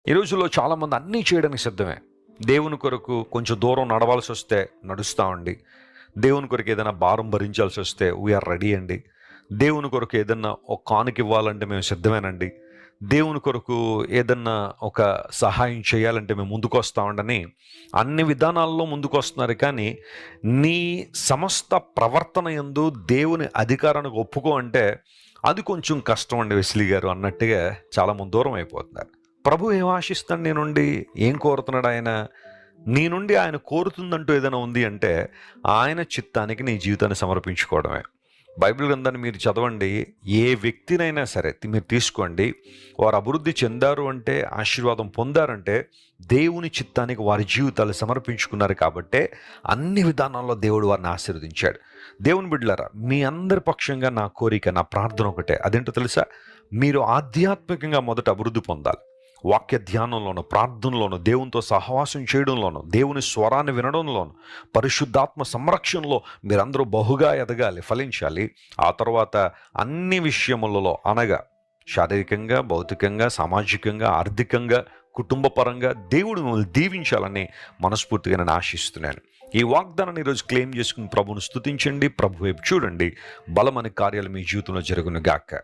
ఈ రోజుల్లో చాలామంది అన్నీ చేయడానికి సిద్ధమే. దేవుని కొరకు కొంచెం దూరం నడవాల్సి వస్తే నడుస్తామండి. దేవుని కొరకు ఏదైనా భారం భరించాల్సి వస్తే వీఆర్ రెడీ అండి. దేవుని కొరకు ఏదన్నా ఒక కానుక ఇవ్వాలంటే మేము సిద్ధమేనండి. దేవుని కొరకు ఏదన్నా ఒక సహాయం చేయాలంటే మేము ముందుకొస్తామండని అన్ని విధానాల్లో ముందుకొస్తున్నారు. కానీ నీ సమస్త ప్రవర్తన యందు దేవుని అధికారానికి ఒప్పుకో అంటే అది కొంచెం కష్టం అండి వెస్లీ గారు అన్నట్టుగా చాలామంది దూరం అయిపోతున్నారు. ప్రభు ఏం ఆశిస్తాడు నీ నుండి? ఏం కోరుతున్నాడు ఆయన? నీ నుండి ఆయన కోరుతుందంటూ ఏదైనా ఉంది అంటే ఆయన చిత్తానికి నీ జీవితాన్ని సమర్పించుకోవడమే. బైబిల్ గ్రంథాన్ని మీరు చదవండి. ఏ వ్యక్తినైనా సరే మీరు తీసుకోండి, వారు అభివృద్ధి చెందారు అంటే, ఆశీర్వాదం పొందారంటే దేవుని చిత్తానికి వారి జీవితాలు సమర్పించుకున్నారు. కాబట్టే అన్ని విధానాల్లో దేవుడు వారిని ఆశీర్వదించాడు. దేవుని బిడ్డలారా, మీ అందరి పక్షంగా నా కోరిక, నా ప్రార్థన ఒకటే. అదేంటో తెలుసా? మీరు ఆధ్యాత్మికంగా మొదట అభివృద్ధి పొందాలి. వాక్య ధ్యానంలోను, ప్రార్థనలోను, దేవునితో సహవాసం చేయడంలోను, దేవుని స్వరాన్ని వినడంలోను, పరిశుద్ధాత్మ సంరక్షణలో మీరందరూ బహుగా ఎదగాలి, ఫలించాలి. ఆ తర్వాత అన్ని విషయములలో అనగా శారీరకంగా, భౌతికంగా, సామాజికంగా, ఆర్థికంగా, కుటుంబపరంగా దేవుడు మిమ్మల్ని దీవించాలని మనస్ఫూర్తిగా నేను ఆశిస్తున్నాను. ఈ వాగ్దానాన్ని ఈరోజు క్లెయిమ్ చేసుకుని ప్రభువును స్తుతించండి, ప్రభు వైపు చూడండి. బలమైన కార్యాలు మీ జీవితంలో జరుగును గాక.